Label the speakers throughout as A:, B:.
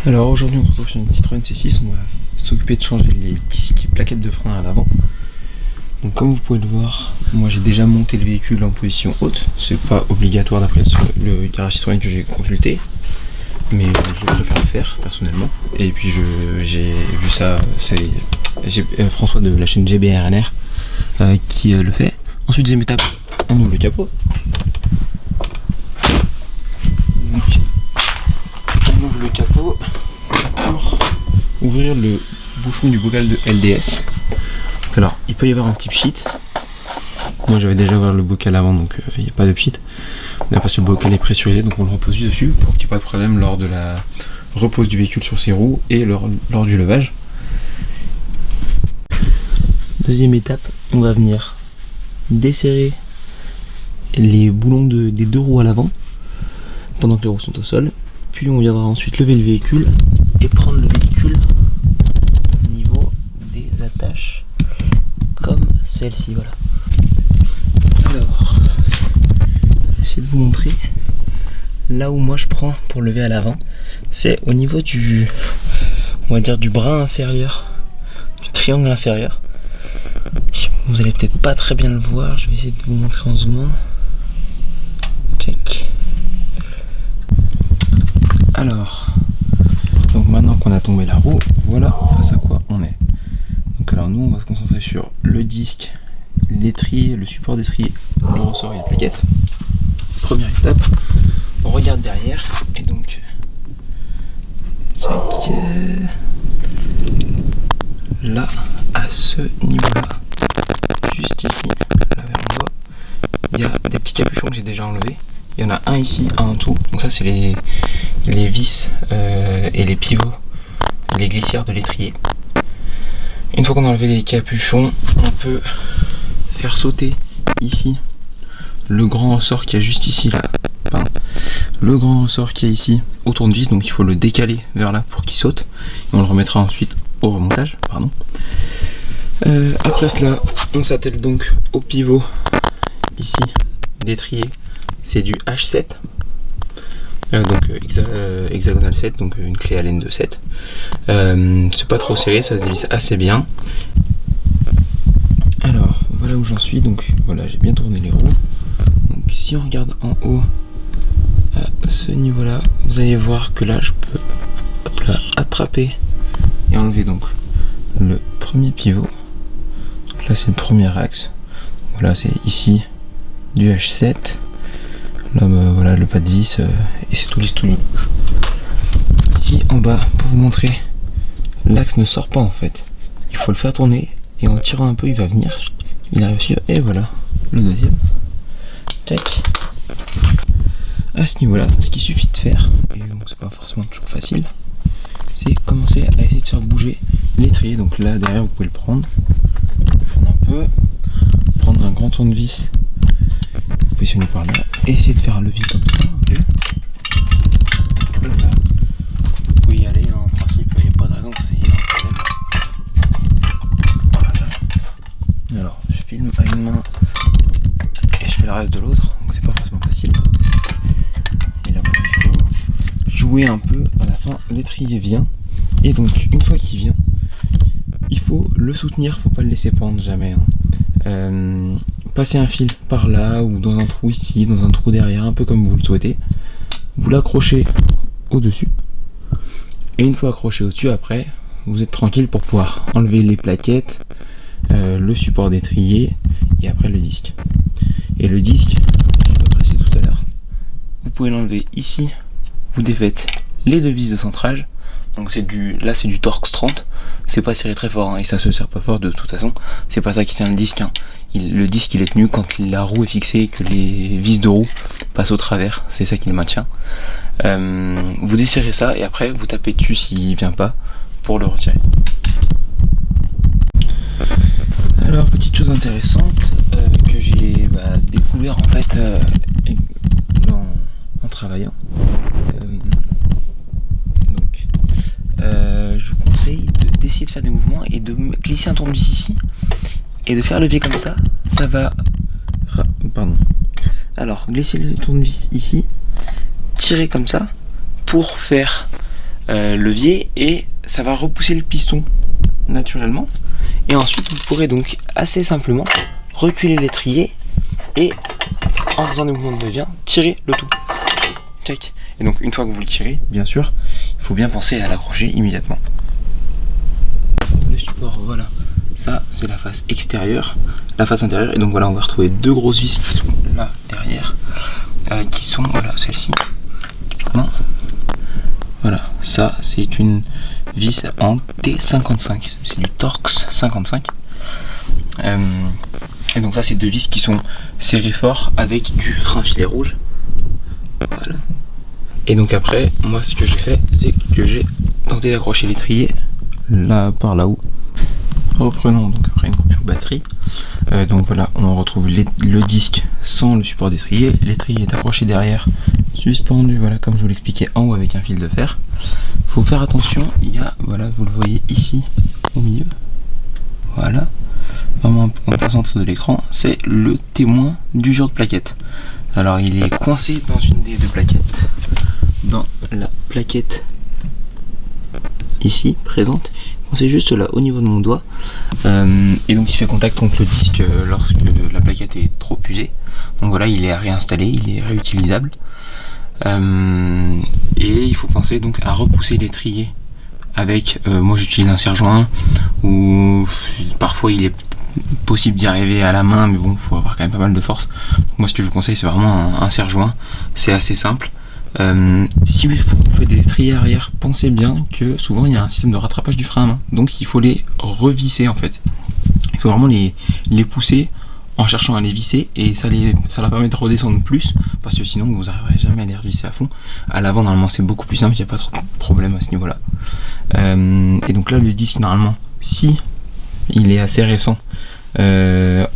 A: Alors aujourd'hui on se retrouve sur une Citroën C6, on va s'occuper de changer les disques et plaquettes de frein à l'avant. Donc comme vous pouvez le voir, moi j'ai déjà monté le véhicule en position haute, c'est pas obligatoire d'après le garage Citroën que j'ai consulté, mais je préfère le faire personnellement. Et puis j'ai vu ça, c'est François de la chaîne GBRNR qui le fait. Ensuite deuxième étape, on ouvre le capot. Donc, on ouvre le capot pour ouvrir le bouchon du bocal de LDS. Alors, il peut y avoir un petit pchit. Moi, j'avais déjà ouvert le bocal avant, donc il n'y a pas de pchit. Parce que le bocal est pressurisé, donc on le repose dessus pour qu'il n'y ait pas de problème lors de la repose du véhicule sur ses roues et lors du levage. Deuxième étape, on va venir desserrer les boulons des deux roues à l'avant pendant que les roues sont au sol. Puis on viendra ensuite lever le véhicule et prendre le véhicule au niveau des attaches comme celle-ci, voilà. Alors, j'essaie de vous montrer là où moi je prends pour lever à l'avant, c'est au niveau du, on va dire, du bras inférieur, du triangle inférieur. Vous allez peut-être pas très bien le voir, je vais essayer de vous montrer en zoomant. Check. Alors, donc maintenant qu'on a tombé la roue, voilà face à quoi on est. Donc alors nous on va se concentrer sur le disque, l'étrier, le support d'étrier, le ressort et les plaquettes. Première étape, on regarde derrière et donc check, là à ce niveau-là, juste ici, là vers le doigt, il y a des petits capuchons que j'ai déjà enlevés. Il y en a un ici, un en dessous. Donc ça c'est les vis et les pivots, les glissières de l'étrier. Une fois qu'on a enlevé les capuchons, on peut faire sauter ici le grand ressort qui est juste ici là. Pardon. Le grand ressort qui est ici au tournevis, donc il faut le décaler vers là pour qu'il saute. Et on le remettra ensuite au remontage. Pardon. Après cela, on s'attelle donc au pivot ici d'étrier. C'est du H7, donc hexagonal 7, donc une clé Allen de 7. C'est pas trop serré, ça se dévisse assez bien. Alors voilà où j'en suis, donc voilà, j'ai bien tourné les roues. Donc si on regarde en haut à ce niveau là, vous allez voir que là je peux là, attraper et enlever donc le premier pivot. Donc là c'est le premier axe, voilà, c'est ici du H7. Là bah, voilà le pas de vis et c'est tout lisse tout nu. Ici en bas pour vous montrer, l'axe ne sort pas en fait, il faut le faire tourner et en tirant un peu il va venir, il arrive aussi et voilà le deuxième. Tac. À ce niveau là, ce qu'il suffit de faire, et donc c'est pas forcément toujours facile, c'est commencer à essayer de faire bouger l'étrier. Donc là derrière vous pouvez le prendre un peu, prendre un grand tournevis, positionner par là, essayer de faire un levier comme ça. Okay. Voilà. Vous pouvez y aller, hein, en principe il n'y a pas de raison que ça y ait un problème. Voilà. Alors je filme à une main et je fais le reste de l'autre, donc c'est pas forcément facile. Et là voilà, il faut jouer un peu, à la fin l'étrier vient, et donc une fois qu'il vient, il faut le soutenir, faut pas le laisser pendre jamais. Hein. Passer un fil par là ou dans un trou ici, dans un trou derrière, un peu comme vous le souhaitez. Vous l'accrochez au-dessus. Et une fois accroché au-dessus, après, vous êtes tranquille pour pouvoir enlever les plaquettes, le support d'étrier et après le disque. Et le disque, je l'ai pas précisé tout à l'heure, vous pouvez l'enlever ici. Vous défaites les deux vis de centrage. Donc là c'est du Torx 30, c'est pas serré très fort hein, et ça se serre pas fort de toute façon, c'est pas ça qui tient le disque. Hein. Le disque il est tenu quand la roue est fixée et que les vis de roue passent au travers, c'est ça qui le maintient. Vous desserrez ça et après vous tapez dessus s'il vient pas pour le retirer. Alors petite chose intéressante que j'ai découvert en fait en travaillant. Je vous conseille d'essayer de faire des mouvements et de glisser un tournevis ici et de faire levier comme ça va. Pardon. Alors, glisser le tournevis ici, tirer comme ça pour faire levier et ça va repousser le piston naturellement. Et ensuite vous pourrez donc assez simplement reculer l'étrier et en faisant des mouvements de levier, tirer le tout. Check. Et donc une fois que vous le tirez, bien sûr, il faut bien penser à l'accrocher immédiatement. Le support, voilà. Ça c'est la face extérieure, la face intérieure. Et donc voilà, on va retrouver deux grosses vis qui sont là derrière, qui sont, voilà, celle-ci, typiquement. Voilà, ça c'est une vis en T55, c'est du Torx 55. Et donc là c'est deux vis qui sont serrées fort avec du frein filet rouge. Voilà. Et donc après, moi ce que j'ai fait, c'est que j'ai tenté d'accrocher l'étrier là par là-haut. Reprenons donc après une coupure batterie. Donc voilà, on retrouve le disque sans le support d'étrier. L'étrier est accroché derrière, suspendu, voilà, comme je vous l'expliquais, en haut avec un fil de fer. Faut faire attention, il y a, voilà, vous le voyez ici au milieu, voilà, vraiment en plein centre de l'écran, c'est le témoin d'usure de plaquette. Alors il est coincé dans une des deux plaquettes, dans la plaquette ici présente. C'est juste là au niveau de mon doigt, et donc il fait contact contre le disque lorsque la plaquette est trop usée. Donc voilà, il est à réinstaller, il est réutilisable, et il faut penser donc à repousser l'étrier avec, moi j'utilise un serre-joint, ou parfois il est possible d'y arriver à la main, mais bon, il faut avoir quand même pas mal de force. Donc moi ce que je vous conseille, c'est vraiment un serre-joint, c'est assez simple. Si vous faites des étriers arrière, pensez bien que souvent il y a un système de rattrapage du frein à main, donc il faut les revisser en fait. Il faut vraiment les pousser en cherchant à les visser, et ça leur permet de redescendre plus, parce que sinon vous n'arriverez jamais à les revisser à fond. À l'avant normalement c'est beaucoup plus simple, il n'y a pas trop de problème à ce niveau là. Et donc là le disque normalement, si il est assez récent, en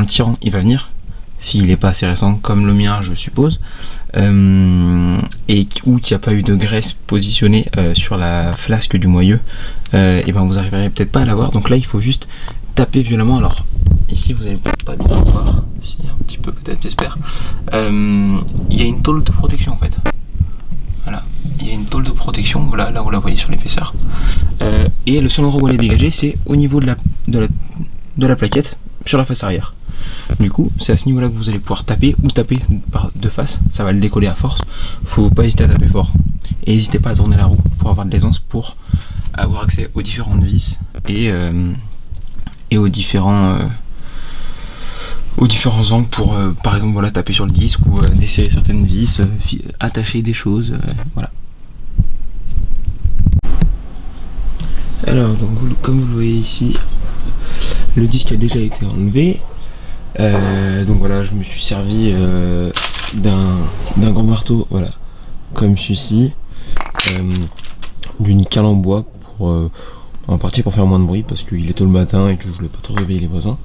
A: le tirant il va venir. S'il n'est pas assez récent comme le mien je suppose, et ou qu'il n'y a pas eu de graisse positionnée sur la flasque du moyeu, et ben vous arriverez peut-être pas à l'avoir. Donc là il faut juste taper violemment. Alors ici vous allez pas bien voir, si un petit peu peut-être, j'espère. Il y a une tôle de protection en fait. Voilà, il y a une tôle de protection, voilà, là vous la voyez sur l'épaisseur, et le seul endroit où elle est dégagée c'est au niveau de la plaquette sur la face arrière. Du coup, c'est à ce niveau-là que vous allez pouvoir taper, ou taper de face, ça va le décoller à force. Faut pas hésiter à taper fort. Et n'hésitez pas à tourner la roue pour avoir de l'aisance, pour avoir accès aux différentes vis et aux différents angles pour, par exemple, voilà, taper sur le disque ou desserrer certaines vis, attacher des choses, voilà. Alors, donc, comme vous le voyez ici, le disque a déjà été enlevé. Donc voilà, je me suis servi d'un grand marteau, voilà, comme celui-ci, d'une cale en bois pour, en partie pour faire moins de bruit parce qu'il est tôt le matin et que je voulais pas trop réveiller les voisins.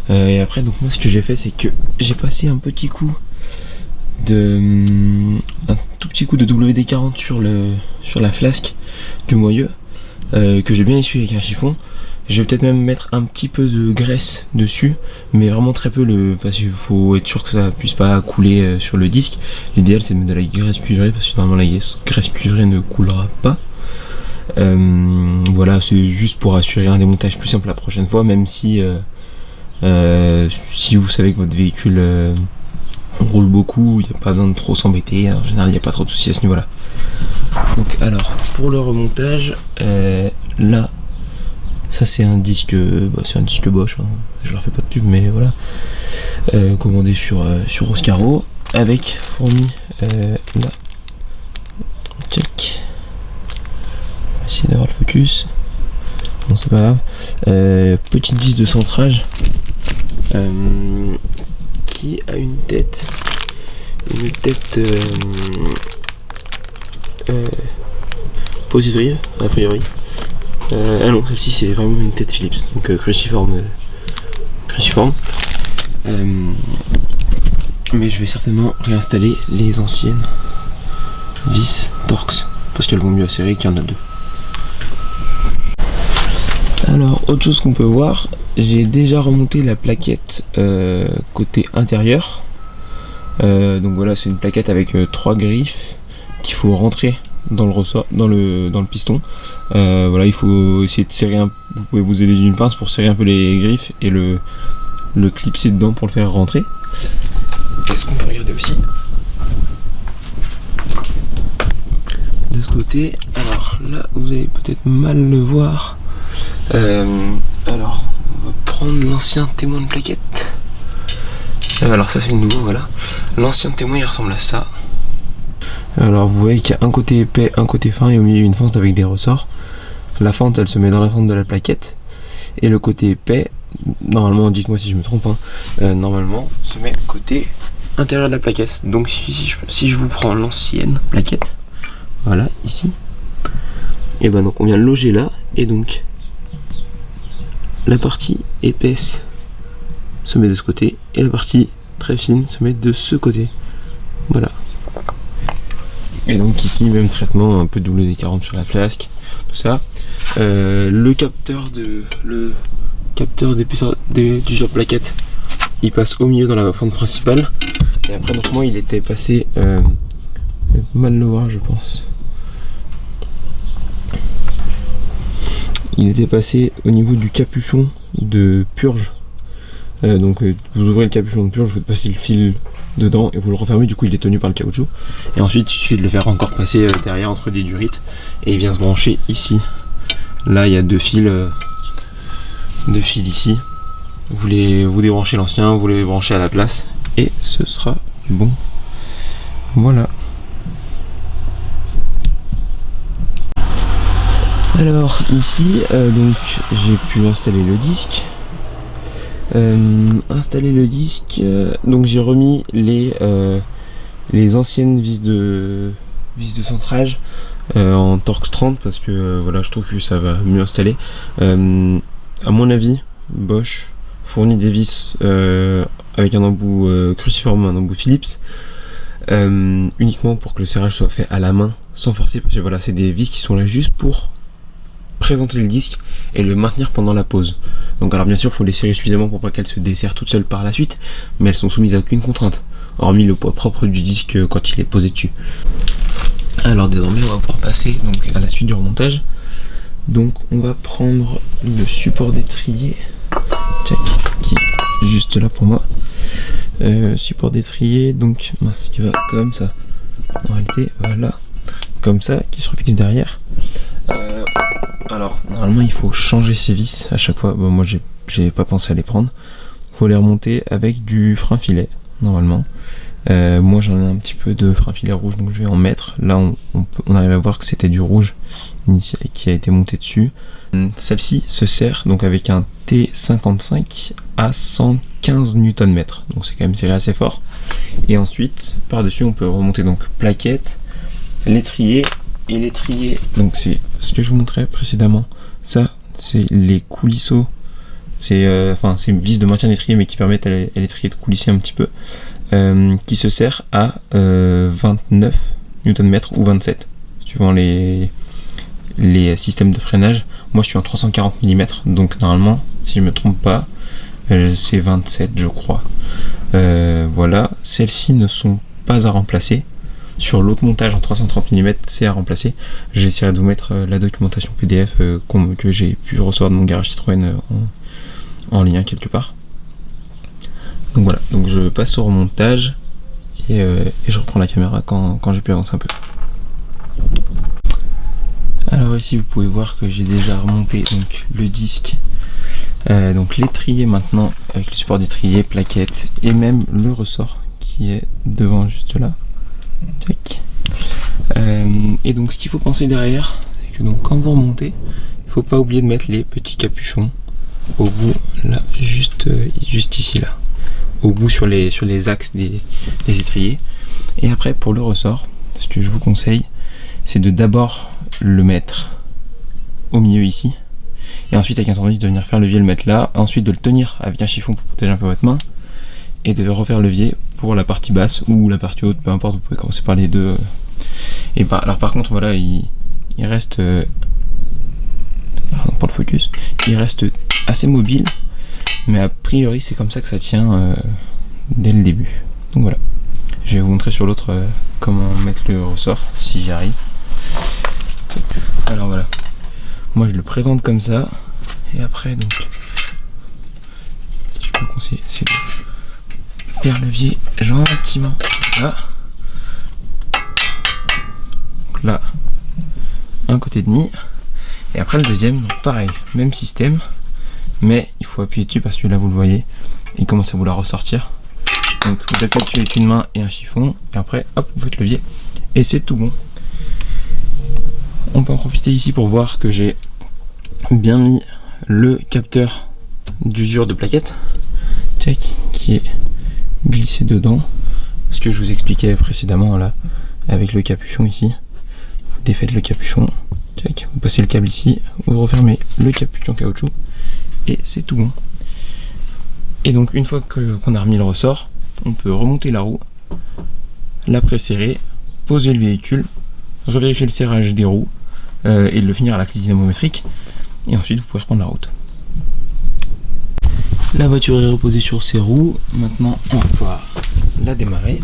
A: Et après, donc moi ce que j'ai fait, c'est que j'ai passé un tout petit coup de WD-40 sur la flasque du moyeu, que j'ai bien essuyé avec un chiffon. Je vais peut-être même mettre un petit peu de graisse dessus, mais vraiment très peu, parce qu'il faut être sûr que ça puisse pas couler sur le disque. L'idéal c'est de mettre de la graisse cuivrée, parce que normalement la graisse cuivrée ne coulera pas. Voilà, c'est juste pour assurer un démontage plus simple la prochaine fois, même si si vous savez que votre véhicule roule beaucoup, il n'y a pas besoin de trop s'embêter. En général il n'y a pas trop de soucis à ce niveau là. Donc alors pour le remontage, là ça c'est un disque, Bosch, hein. Je leur fais pas de pub mais voilà, commandé sur Oscaro, avec fourni là, check, on va essayer d'avoir le focus, bon c'est pas grave, petite vis de centrage qui a une tête positive a priori. Ah non, celle-ci c'est vraiment une tête Philips, donc cruciforme. Mais je vais certainement réinstaller les anciennes vis Torx, parce qu'elles vont mieux à serrer qu'il y en a deux. Alors, autre chose qu'on peut voir, j'ai déjà remonté la plaquette côté intérieur. Donc voilà, c'est une plaquette avec 3 griffes qu'il faut rentrer dans le ressort, dans le piston. Voilà, il faut essayer de serrer vous pouvez vous aider d'une pince pour serrer un peu les griffes et le clipser dedans pour le faire rentrer. Est-ce qu'on peut regarder aussi de ce côté? Alors là, vous allez peut-être mal le voir. Alors, on va prendre l'ancien témoin de plaquette. Alors ça c'est le nouveau, voilà. L'ancien témoin il ressemble à ça. Alors vous voyez qu'il y a un côté épais, un côté fin et au milieu une fente avec des ressorts. La fente elle se met dans la fente de la plaquette. Et le côté épais, normalement, dites-moi si je me trompe, normalement se met côté intérieur de la plaquette. Donc si je vous prends l'ancienne plaquette, voilà ici, et ben donc on vient le loger là et donc la partie épaisse se met de ce côté et la partie très fine se met de ce côté. Voilà. Et donc ici même traitement un peu WD-40 sur la flasque, tout ça. Le capteur d'épaisseur du plaquette, il passe au milieu dans la fente principale. Et après donc moi il était passé mal le voir je pense. Il était passé au niveau du capuchon de purge. Donc vous ouvrez le capuchon de purge, vous passez le fil dedans et vous le refermez, du coup il est tenu par le caoutchouc. Et ensuite il suffit de le faire encore passer derrière entre des durites et il vient se brancher ici. Là il y a deux fils ici. Vous débranchez l'ancien, vous les branchez à la place et ce sera bon. Voilà. Alors ici donc j'ai pu installer le disque. Donc j'ai remis les anciennes vis de centrage en Torx 30 parce que voilà, je trouve que ça va mieux installer. À mon avis, Bosch fournit des vis avec un embout cruciforme, un embout Phillips, uniquement pour que le serrage soit fait à la main sans forcer, parce que voilà, c'est des vis qui sont là juste pour présenter le disque et le maintenir pendant la pose. Donc alors bien sûr il faut les serrer suffisamment pour pas qu'elles se desserrent toutes seules par la suite, mais elles sont soumises à aucune contrainte, hormis le poids propre du disque quand il est posé dessus. Alors désormais on va pouvoir passer donc à la suite du remontage. Donc on va prendre le support d'étrier qui est juste là pour moi. Support d'étrier donc qui va comme ça. En réalité voilà, comme ça, qui se refixe derrière. Alors normalement il faut changer ces vis à chaque fois. Bon, moi j'ai pas pensé à les prendre. Il faut les remonter avec du frein filet normalement. Moi j'en ai un petit peu de frein filet rouge, donc je vais en mettre. Là on arrive à voir que c'était du rouge qui a été monté dessus. Celle-ci se serre donc avec un T55 à 115 Nm, donc c'est quand même serré assez fort. Et ensuite par dessus on peut remonter donc plaquette, l'étrier. Et l'étrier, donc c'est ce que je vous montrais précédemment. Ça c'est les coulisseaux. C'est une vis de maintien d'étrier mais qui permettent à l'étrier de coulisser un petit peu, qui se sert à 29 Nm ou 27 suivant les systèmes de freinage. Moi je suis en 340 mm, donc normalement si je me trompe pas c'est 27 je crois. Voilà, celles-ci ne sont pas à remplacer. Sur l'autre montage en 330 mm c'est à remplacer. J'essaierai de vous mettre la documentation PDF que j'ai pu recevoir de mon garage Citroën en lien quelque part. Donc voilà, donc je passe au remontage et je reprends la caméra quand j'ai pu avancer un peu. Alors ici vous pouvez voir que j'ai déjà remonté donc le disque, donc l'étrier maintenant avec le support d'étrier, plaquette et même le ressort qui est devant juste là. Et donc ce qu'il faut penser derrière, c'est que donc quand vous remontez, il ne faut pas oublier de mettre les petits capuchons au bout, là, juste ici là, au bout sur les axes des étriers. Et après pour le ressort, ce que je vous conseille, c'est de d'abord le mettre au milieu ici, et ensuite avec un tournevis de venir faire levier, le mettre là, ensuite de le tenir avec un chiffon pour protéger un peu votre main, et de refaire levier pour la partie basse ou la partie haute, peu importe, vous pouvez commencer par les deux. Et alors par contre voilà, il reste pardon pour le focus, il reste assez mobile, mais a priori c'est comme ça que ça tient dès le début. Donc voilà, je vais vous montrer sur l'autre comment mettre le ressort si j'y arrive. Alors voilà, moi je le présente comme ça, et après donc, si je peux conseiller, c'est de faire levier gentiment là. Donc là, un côté demi, et après le deuxième, donc pareil, même système, mais il faut appuyer dessus parce que là vous le voyez, il commence à vouloir ressortir. Donc vous appuyez dessus avec une main et un chiffon, et après hop, vous faites levier, et c'est tout bon. On peut en profiter ici pour voir que j'ai bien mis le capteur d'usure de plaquettes, check, qui est glissé dedans, ce que je vous expliquais précédemment là, avec le capuchon ici. Vous défaites le capuchon, check, vous passez le câble ici, vous refermez le capuchon caoutchouc, et c'est tout bon. Et donc une fois qu'on a remis le ressort, on peut remonter la roue, la presserrer, poser le véhicule, revérifier le serrage des roues, et de le finir à la clé dynamométrique, et ensuite vous pouvez reprendre la route. La voiture est reposée sur ses roues, maintenant on va pouvoir la démarrer.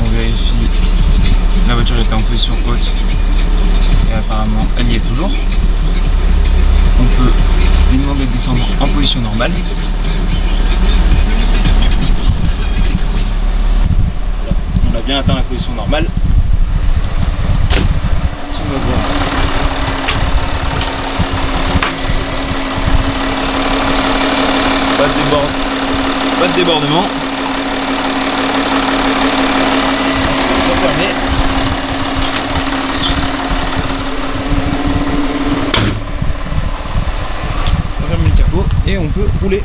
A: On vérifie, la voiture était en position haute, et apparemment elle y est toujours. On peut lui demander de descendre en position normale. On a bien atteint la position normale. Si on va voir. Pas de débordement. On va fermer. Et on peut rouler.